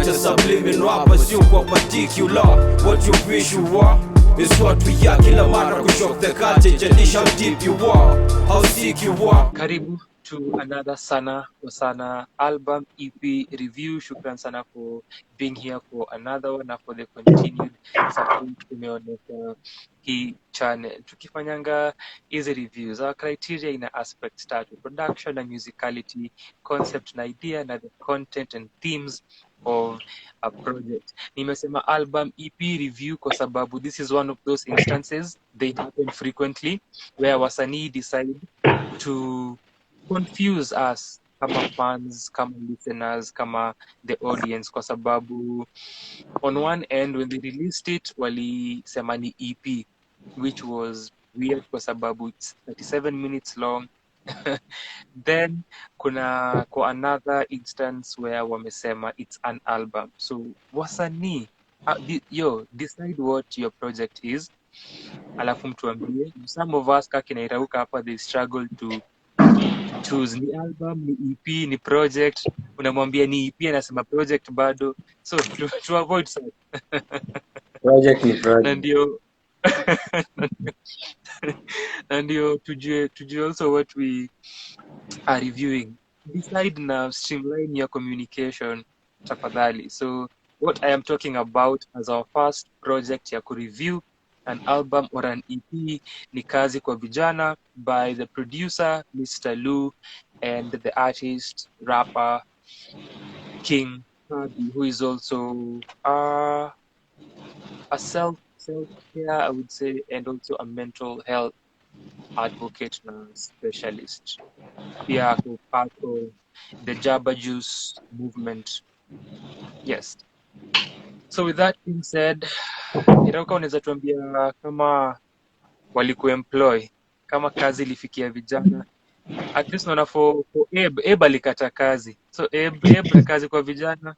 a subliminal, pursue what particular. What you wish you were is what we are. Kila mara kushock the culture, jadish how deep you are, how sick you are. Karibu to another Sanaa album EP review. Shukran sana for being here for another one na for the continued support umeonyesha hii channel. Tukifanyanga hizi reviews, our criteria ina aspects tatu: production na musicality, concept na idea, na the content and themes of a project. Nimesema album EP review kwa sababu this is one of those instances, they happen frequently, where wasanii decide to confuse us kama fans, kama listeners, kama the audience, kwa sababu on one end when they released it walisema ni EP, which was weird kwa sababu it's 37 minutes long. Then kuna kwa another instance where wamesema it's an album. So wasanii, decide what your project is, alafu mtuambie. Some of us kaki nairauka hapa, they struggle to choose ni album, ni EP, ni project. Unamwambia ni EP, anasema project bado. So to avoid such. Project ni project. Na ndio tujue also what we are reviewing. Decide na streamline your communication tafadhali. So what I am talking about as our first project ya kureview an album or an EP ni Kazi kwa Vijana by the producer Mr. Lou and the artist rapper King Kerby, who is also a self-care, I would say, and also a mental health advocate and specialist. Pia ako part of the Jabba Juice movement. Yes. So with that being said, Irauka unaweza tuambia kama walikuemploy, kama kazi ilifikia vijana. At least naona for Eb alikata kazi. So Eb na kazi kwa vijana.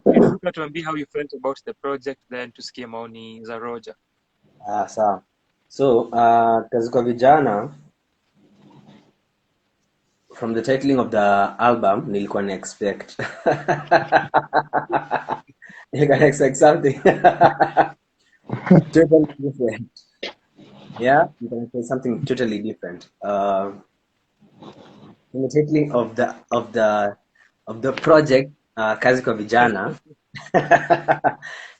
Irauka tuambie how you felt about the project, then tusikie maoni za Roger. Sawa. So, Kazi kwa Vijana, from the titling of the album, nilikuwa na expect. You can expect something totally different. Yeah, you can expect something totally different. In the titling of the project, Kazi kwa Vijana,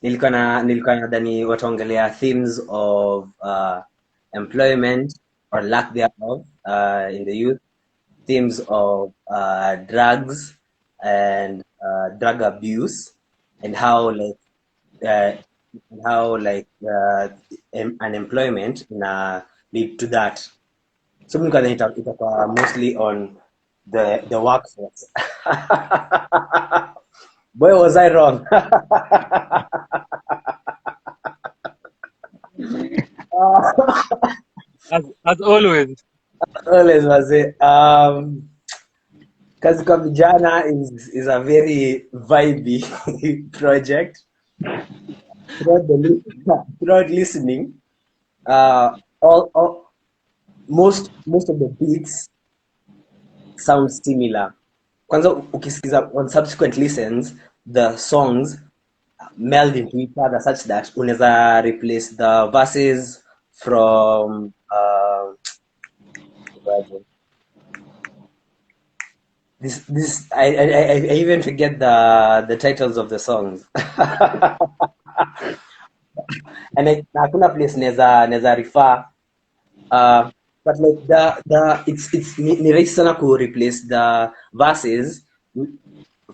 nilikuwa nadhani wataongelea themes of employment or lack thereof in the youth, themes of drugs and drug abuse, and how unemployment lead to that. So itakuwa mostly on the workforce. Boy, was I wrong. As always. Always was it. Kazi kwa Vijana is a very vibey project. Throughout listening, most of the beats sound similar. Kwanza ukisikiza on subsequent listens, the songs meld into each other such that unaweza replace the verses from this I even forget the titles of the songs. And hakuna place neza refer, but like it's ni rahisi sana ku replace the verses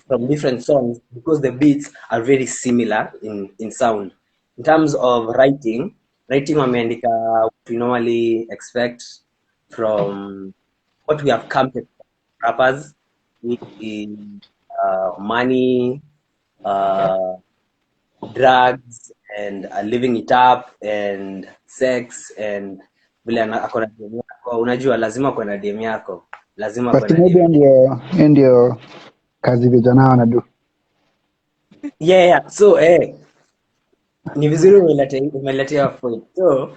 from different songs because the beats are very similar in sound. In terms of writing wameandika what we normally expect from what we have come to rappers, in money, drugs, and living it up, and sex, and vile akona dem yako. Unajua lazima kuna dem yako, lazima kuna dem. Ndio Kazi Vijana wanadu. Yeah. So ni vizuri umeletea point. So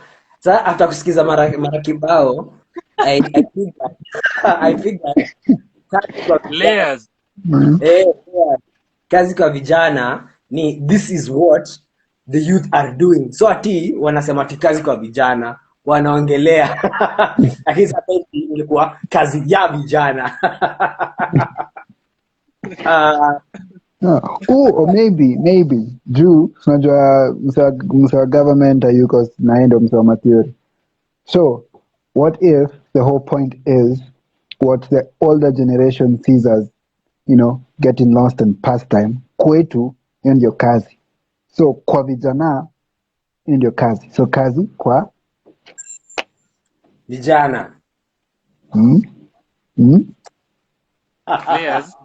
after kusikiza mara kibao, I think that kazi kwa vijana. Layers. Yeah. Kazi kwa vijana ni this is what the youth are doing. So ati wanasema ati kazi kwa vijana wanaongelea lakini sasa ilikuwa kazi ya vijana. Or maybe juu unajua msa government hayuko naendo msa matheory. So what if the whole point is what the older generation sees as, getting lost in pastime? Kwetu hiyo ndio kazi. So kwa vijana hiyo ndio kazi. So kazi kwa Vijana. Layers.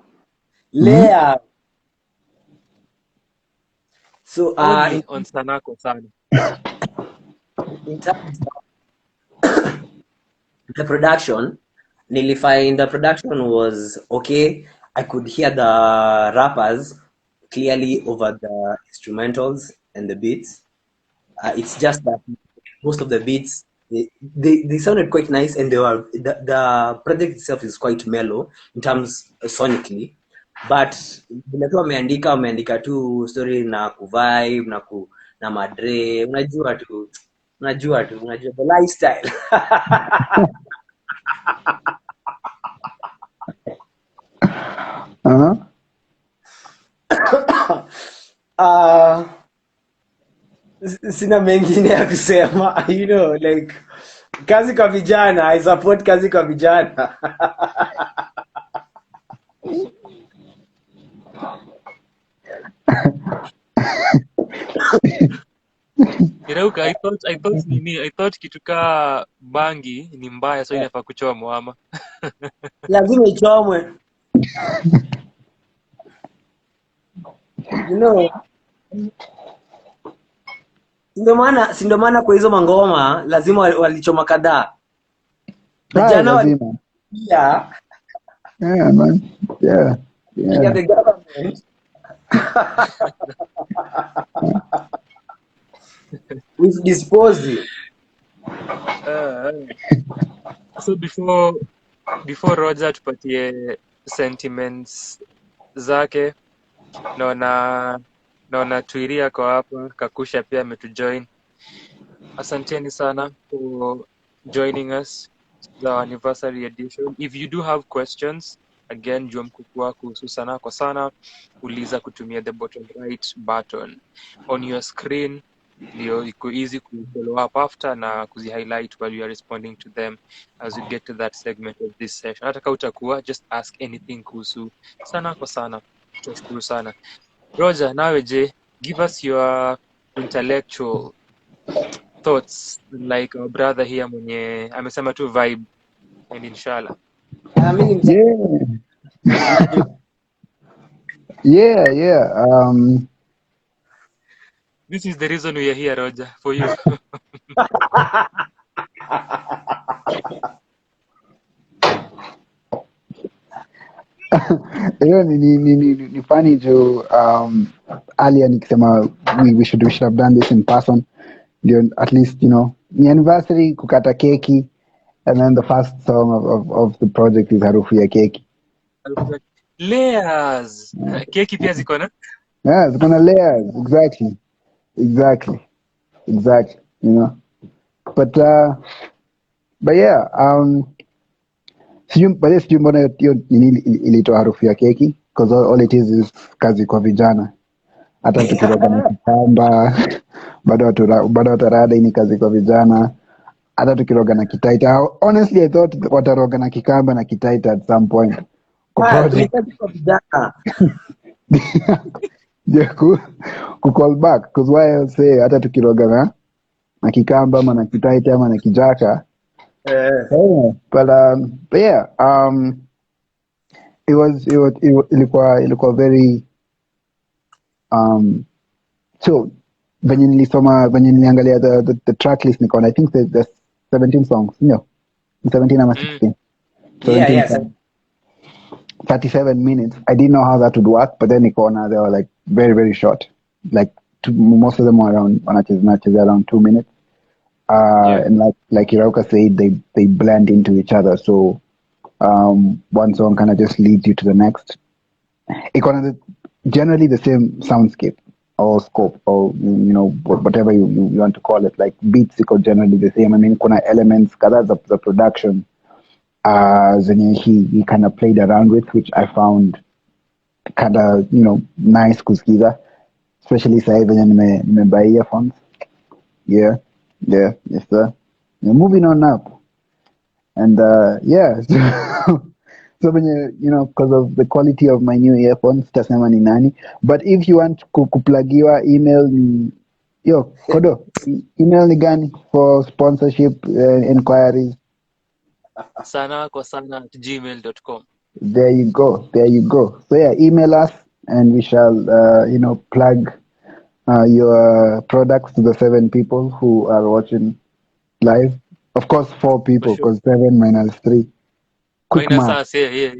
Lea. So Only on Sanaa kwa sana. in terms of the production, find the production was okay. I could hear the rappers clearly over the instrumentals and the beats. It's just that most of the beats they sounded quite nice, and the project itself is quite mellow in terms sonically, but vile tu wameandika tu story na kuvibe na madre, unajua the lifestyle. Sina mengine ya kusema, like kazi kwa vijana. I support kazi kwa vijana. Irauka, I thought kitu ka bangi ni mbaya, so inafaa kuchomwa ama. Lazima ichomwe. Ndio maana kwa hizo mangoma lazima walichoma kadhaa. Vijana lazima. Yeah, man. Yeah. The government. With disposal. So before Roger tupatie sentiments zake, naona Tuiria kwa hapa, Kakusha pia ametujoin. Asanteni sana for joining us the anniversary edition. If you do have questions, again, jua mkukua kuhusu Sanaa kwa sana, uliza kutumia the bottom right button on your screen. Ndio iko easy ku follow up after na kuzi highlight while you are responding to them as we get to that segment of this session. Hata kama utakuwa just ask anything kuhusu Sanaa kwa sana. Tutashukuru sana. Roger, nawe je, give us your intellectual thoughts, like our brother here mwenye amesema tu vibe and inshallah. Yeah. This is the reason we are here, Roger, for you. Hiyo ni funny juu earlier nikisema we should have done this in person. At least, ni anniversary, kukata keki, and then the first song of the project is harufu ya keki. Layers. Keki pia ziko na? Yeah, ziko na layers. Exactly. But yeah, sijui mbona hiyo ilitoa harufu ya keki, because all it is kazi kwa vijana. Hata tukiroga na kitamba bado watarada ni kazi kwa vijana. Hata tukiroga na kitaita, honestly I thought wataroga na kikamba na kitaita at some point. Ni kazi kwa vijana. Ku call back, because why I say hata tukiroga na kikamba ama na kitaita ama na kijaka. But yeah, ilikuwa very so venye niliangalia the track list nikaona I think there's 17 songs, 17 ama 16. Yeah. 37 minutes. I didn't know how that would work, but then nikaona they were like very, very short. Like most of them were around around 2 minutes. And like Irauka said, they blend into each other. So One song kind of just leads you to the next. Generally the same soundscape or scope or whatever you want to call it. Like beats iko generally the same. I mean, kuna elements kadhaa za production zenye he kind of played around with, which I found kind of nice kusikiza, especially sasa hivi venye nimebuy earphones. Yeah, yes sir. Moving on up. And yeah, so when because of the quality of my new earphones, tasema ni nani. But if you want kuplagiwa, email ni Kodo, email ni gani for sponsorship inquiries? sanaa@gmail.com. There you go. So yeah, email us and we shall plug your products to the 7 people who are watching live. Of course, 4 For people sure. because 7 minus 3. Quick Minus math. us, yeah.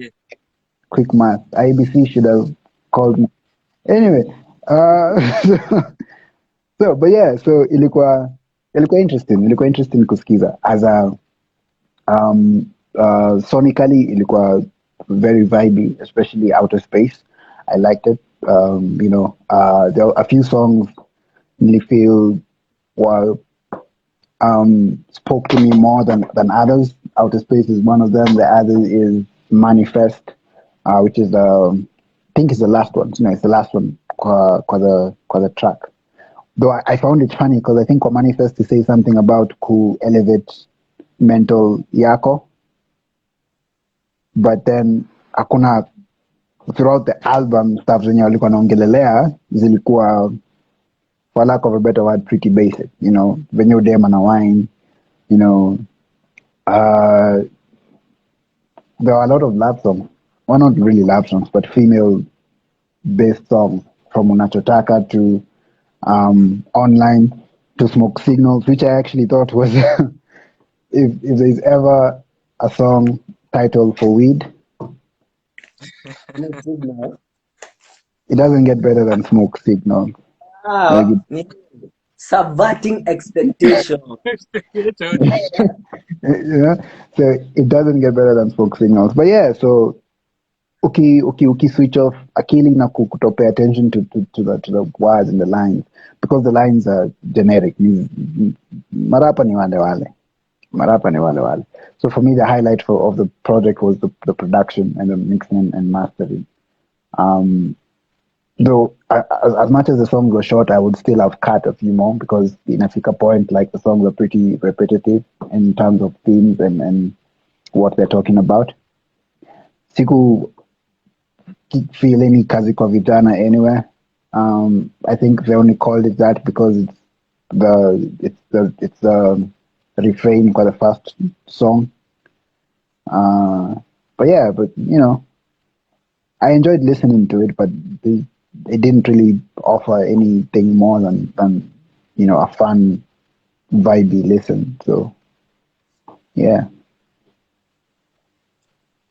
Quick math. IBC should have called me. Anyway, but yeah, so ilikuwa interesting kusikiza as a sonically ilikuwa very vibey, especially outer space. I liked it. There are a few songs really feel were spoke to me more than others. Outer Space is one of them. The other is Manifest, which is I think it's the last one. It's the last one kwa the track. Though I found it funny because I think kwa Manifest to say something about ku elevate mental yako, but then hakuna throughout the album stuff zenye walikuwa naongelelea zilikuwa, for lack of a better word, pretty basic. Venye udema na wine, there are a lot of love songs. Well, not really love songs, but female-based songs, from Unachotaka to Online to Smoke Signals, which I actually thought was, if there's ever a song titled for weed, it doesn't get better than Smoke Signals. Subverting expectation. So it doesn't get better than Smoke Signals. But yeah, so uki switch off akili na kuto pay attention to the words and the lines, because the lines are generic. Marapa ni wale. So for me, the highlight of the project was the production and the mixing and mastering. Though as much as the songs were short, I would still have cut a few more, because in a fika point, like, the songs are pretty repetitive in terms of themes and what they're talking about. Siku feel any Kazi kwa Vijana anywhere. I think they only called it that because it's the refrain for the first song. But I enjoyed listening to it, but it didn't really offer anything more than a fun, vibey listen. So yeah.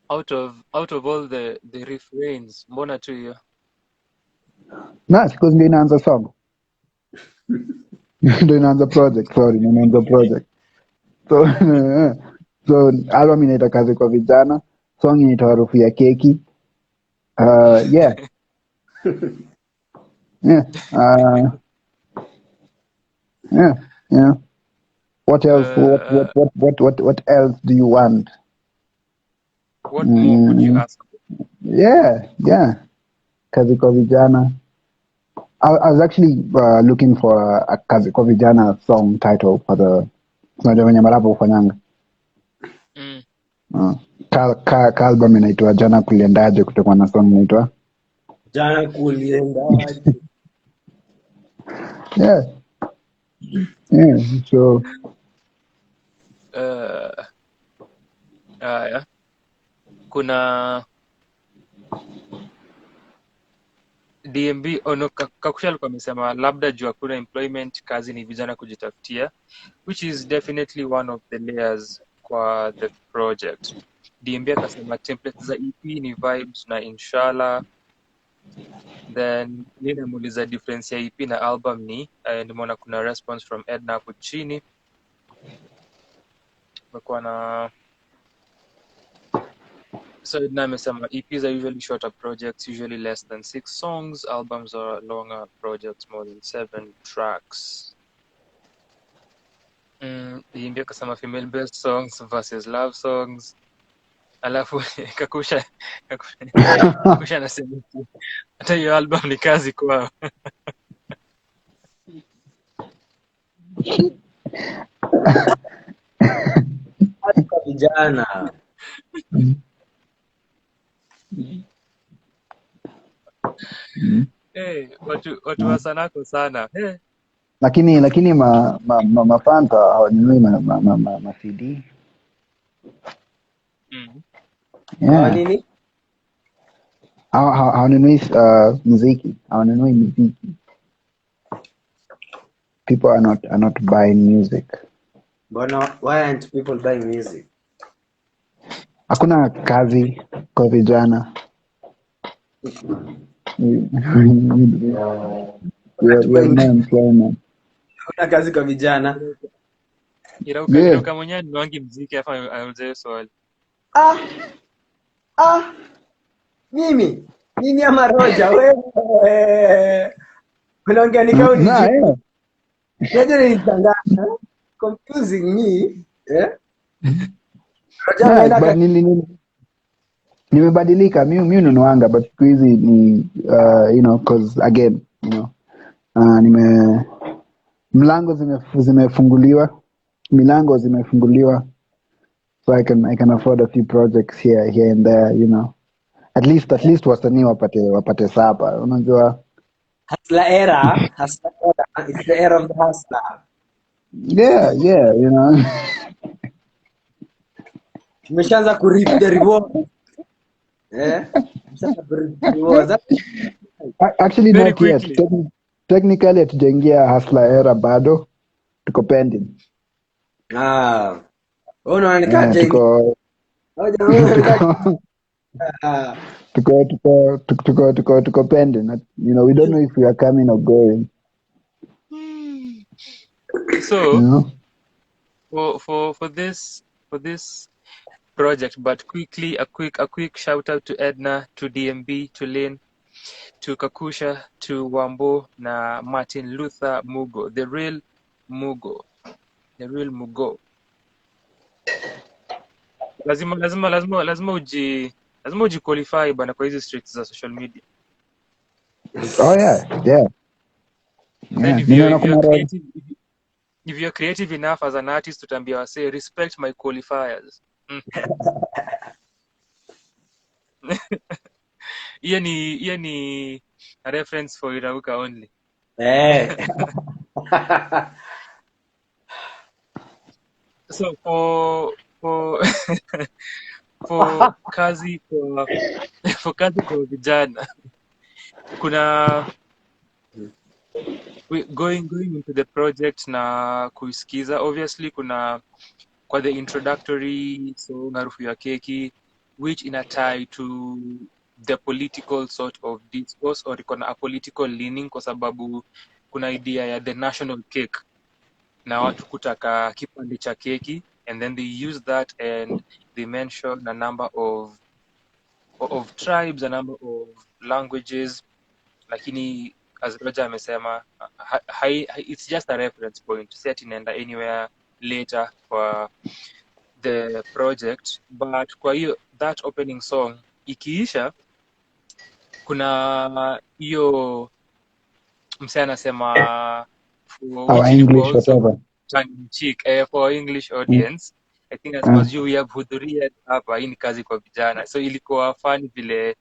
Out of all the refrains, mbona tu hiyo? No, because ndio inaanza song. Ndio inaanza project, sorry, ndio inaanza project. So so album inaitwa Kazi kwa Vijana, song inaitwa Harufu ya Keki. Yeah. Yeah. Yeah. What else? What else do you want? What more could you ask? Yeah. Kazi kwa Vijana. I was actually looking for a Kazi kwa Vijana song title for the unajua wenye marapo ufanyanga. Ka album inaitwa Jana Kuliendaje, kutoka na song inaitwa Jana Kuliendaje. Yeah. So yeah. Kuna DMB Kakusha alikuwa amesema labda juu hakuna employment, kazi ni vijana kujitafutia, which is definitely one of the layers kwa the project. DMB akasema templates za EP ni vibes na inshallah. Then ninamuuliza difference ya EP na album ni, nimeona kuna response from Edna hapo chini. Kumekuwa na So amesema EPs are usually shorter projects, usually less than 6 songs. Albums are longer projects, more than 7 tracks. Imbia kasema female based songs versus love songs. Alafu kakusha anasema hata hiyo album ni kazi kwao. Kwa vijana. Watu wa Sanaa kwa sana. Lakini mafanta hawanunui ma CD. Yeah. Nini? Hawanunui muziki. Hawanunui muziki. People are not buying music. Mbona, why aren't people buying music? Hakuna kazi kwa vijana. Hakuna kazi kwa vijana. Irauka mwenyewe ni wangi muziki afa auze swali. Mimi ama Roja wewe. Unaongea ni kauli nzuri. Unajua nilitangaza confusing me, Roja nimebadilika mimi nunuanga but siku hizi ni cause again milango zimefunguliwa so I can afford a few projects here and there, at least wasanii wapate sapa, unajua. Hustler era, it's the era of the hustler. Yeah. Umeshaanza ku reap the reward. Actually not yet. Technically hatujaingia hustler era bado. Tuko pending. Unaonekana tuko pending. We don't know if we are coming or going. So for this project, but quickly a quick shout out to Edna, to DMB, to Lynn, to Kakusha, to Wambo na Martin Luther Mugo, the real Mugo. Lazima uji qualify bana kwa hizi streets za social media. Oh yeah. Then if you're creative enough as an artist, utambia wase respect my qualifiers. Hiyo ni a reference for Irauka only. So for kazi kwa vijana, kuna going into the project na kuisikiza, obviously kuna kwa the introductory song Harufu ya Keki, which ina tie to the political sort of discourse or ikona a political leaning, kwa sababu kuna idea ya the national cake na watu kutaka kipande cha keki, and then they use that and they mention a number of tribes, a number of languages, lakini as Roger amesema it's just a reference point, set inaenda anywhere later for the project. But kwa hiyo that opening song ikiisha, kuna hiyo msee anasema our English whatever for English audience. I think as much you have hudhuria hapa, hii ni kazi kwa vijana, so ilikuwa fun vile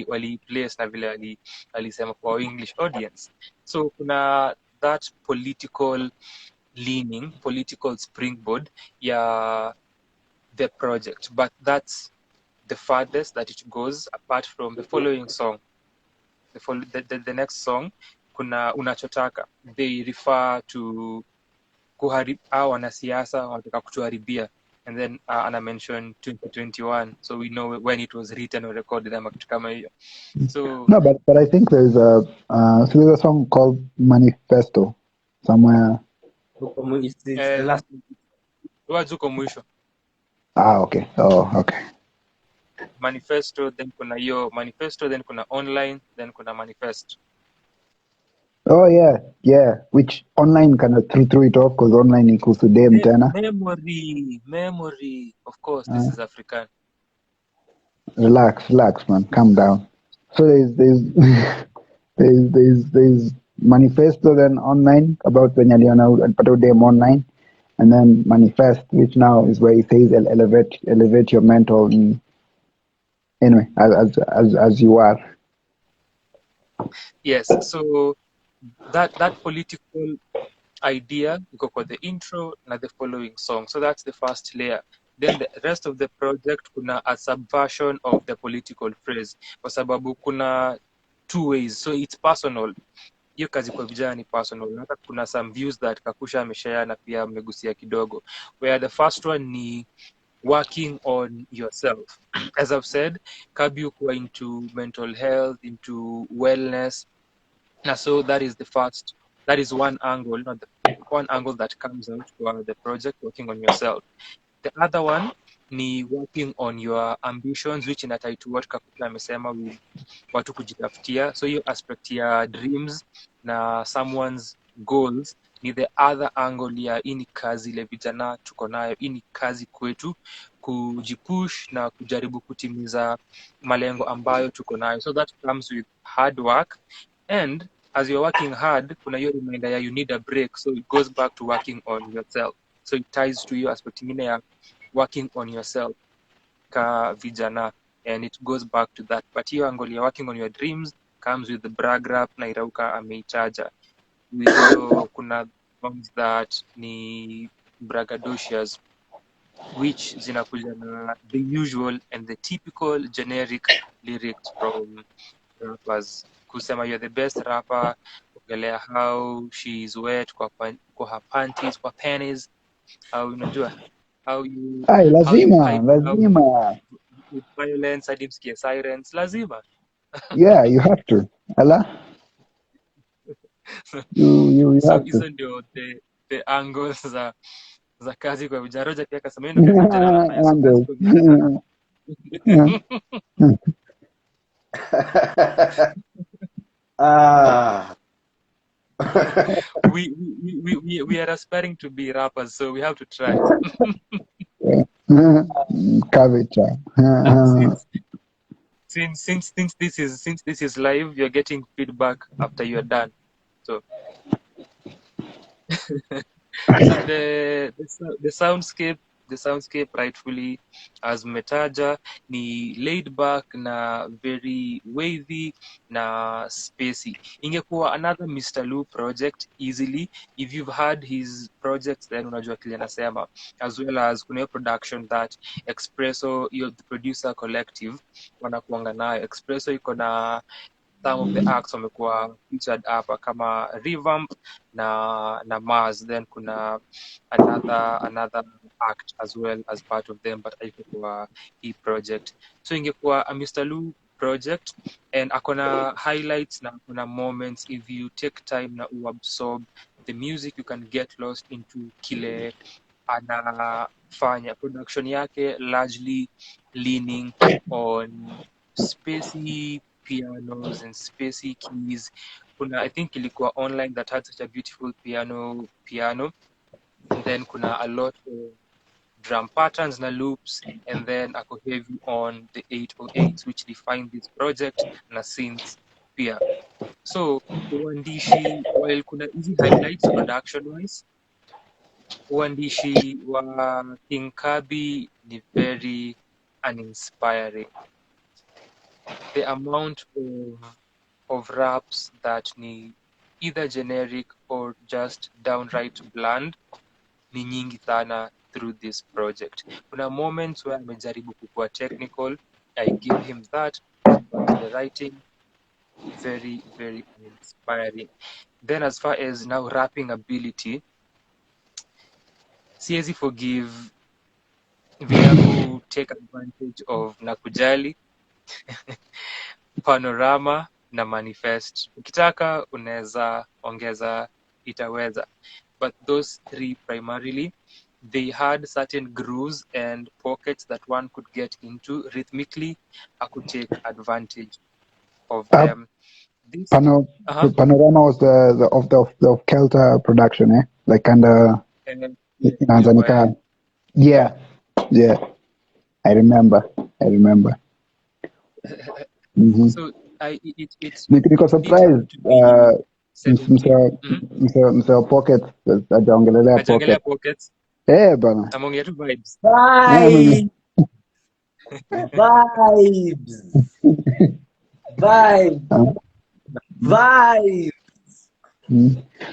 wali place na vile alisema for English audience. So kuna that political leaning, political springboard ya the project, but that's the farthest that it goes, apart from the following song. The next song, kuna Unachotaka, they refer to wanasiasa wanataka kutuharibia, and then ana mention 2021, so we know when it was written or recorded ama kitu kama hiyo. So no, but I think there's a song called Manifesto somewhere. The last wazuko mwisho. Okay. Oh, okay. manifesto, then kuna hiyo manifesto, then kuna online, then kuna manifest. Oh yeah, which online kind of threw it off because online equals to dem tena. Memory. Of course, this is African. Relax, man, calm down. So there's there's manifesto then online about when alipata dem online, and then manifest, which now is where he says elevate your mental. Anyway, as you are. Yes, so that political idea iko kwa the intro na the following song. So that's the first layer. Then the rest of the project kuna a subversion of the political phrase, kwa sababu kuna two ways. So it's personal. Hiyo kazi kwa vijana ni personal. Hata kuna some views that Kakusha ameshare na pia amegusia kidogo. Where the first one ni working on yourself. As I've said, Kabi uko into mental health, into wellness. And so that is one angle, not the one angle that comes out for the project, working on yourself. The other one ni working on your ambitions, which inatai to what Kakuta amesema with watu kujitafutia. So hiyo aspect ya dreams na someone's goals ni the other angle ya ini kazi ile vijana tuko nayo, ini kazi kwetu kujipush na kujaribu kutimiza malengo ambayo tuko nayo. So that comes with hard work, and as you're working hard kuna hiyo reminder ya you need a break, so it goes back to working on yourself. So it ties to hiyo aspect ingine ya working on yourself ka vijana, and it goes back to that. But hiyo angle ya working on your dreams comes with the brag rap na Irauka ameichaja with hiyo kuna songs that ni braggadocious, which zinakuja na the usual and the typical generic lyrics from rappers kusema you're the best rapper, kuongelea how she's wet kwa her panties, kwa panties, au unajua how you Ay, lazima with violence hadi msikie sirens, lazima. Yeah, you have to. Ala, you So have to. hizo ndio the angles za kazi kwa vijana. Roja pia akasema hiyo ndio kazi vijana anafanya, so kazi kwa vijana we are aspiring to be rappers, so we have to try. Curvature. since this is live, you're getting feedback after you're done. So so the soundscape rightfully as metaja ni laid back na very wavy na spacey. Ingekuwa another Mr. Lou project easily. If you've heard his projects, then unajua kile nasema, as well as kuna production that XPRSO, the producer collective wanakuanga nayo. XPRSO iko na some of the acts wamekuwa featured hapa kama Revamp na Mars, then kuna another act as well as part of them, but haiko kwa hii project. So ingekuwa a Mr. Lou project, and akona highlights na akona moments. If you take time na uabsorb the music, you can get lost into kile anafanya. Production yake largely leaning on spacey pianos and spacey keys. Kuna, I think ilikuwa online that had such a beautiful piano, and then kuna a lot of drum patterns na loops, and then ako heavy on the 808s which define this project na synths pia. So uandishi, while kuna easy highlights production wise, uandishi wa King Kerby ni very uninspiring. The amount of raps that ni either generic or just downright bland ni nyingi sana through this project. Kuna moments where amejaribu kukua technical, I give him that, but the writing very very inspiring. Then as far as now rapping ability, siwezi forgive vile take advantage of nakujali panorama na manifest. Ukitaka unaweza ongeza itaweza, but those three primarily they had certain grooves and pockets that one could get into rhythmically. I could take advantage of Uh, them. This uh-huh. Panorama was of Kelter production, eh? Like And inaanza nika. Yeah, yeah. I remember. Mm-hmm. So Niko it didn't have surprised to be 17. mseo pocket ajaongelelea Ajangalia pocket. pockets Bana. among your vibes. Vibes, vibes, vibes, vibes.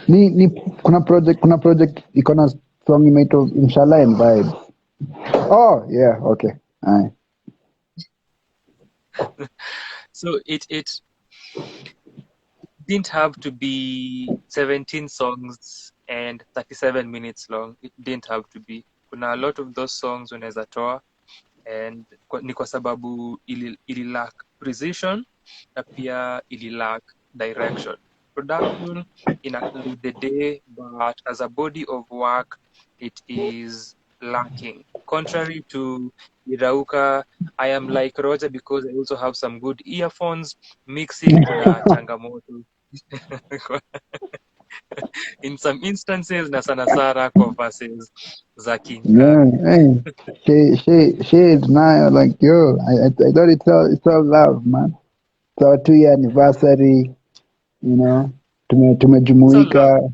Ni kuna project iko na song imeitwa Inshallah and Vibes. Oh, yeah, okay. Aye. So it didn't have to be 17 songs and 37 minutes long. It didn't have to be. Kuna a lot of those songs unaweza toa and ni kwa sababu ili lack precision na pia ili lack direction. Production ina carry the day, but as a body of work it is lacking. Contrary to Irauka, I am like Roger because I also have some good earphones. Mixing kuna changamoto in some instances na sana sana kwa verses za King Yeah, Kerby. hey, shade nayo like yo. I thought it's all love, man. It's our 2-year anniversary, you know. It's all love. Tumejumuika,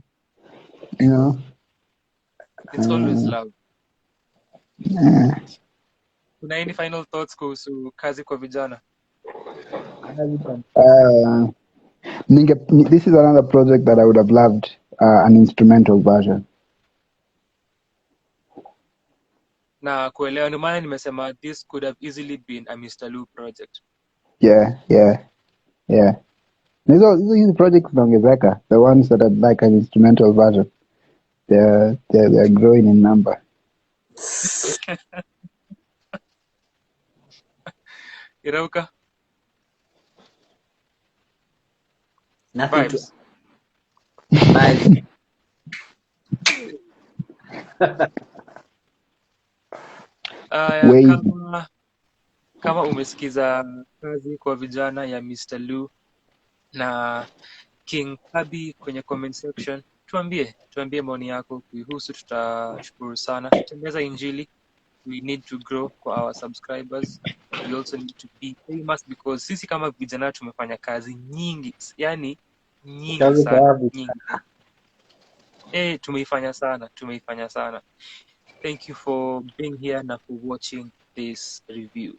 you know. It's always love. Kuna any final thoughts kuhusu kazi kwa vijana? This is another project that I would have loved an instrumental version. Na kuelewa ndio maana nimesema this could have easily been a Mr. Lou project. Yeah. These projects zinaongezeka, the ones that are like an instrumental version, they're growing in number. Irauka? Nothing Vibes. vibes. Kama umesikiza kazi kwa vijana ya Mr. Lou na King Kerby kwenye comment section, tuambie maoni yako kuihusu, tutashukuru sana. Tutembeza injili. We need to grow for our subscribers. We also need to be famous because sisi kama vijana tumefanya kazi nyingi, yani nyingi sana, nyingi. Tumeifanya sana. Thank you for being here na for watching this review.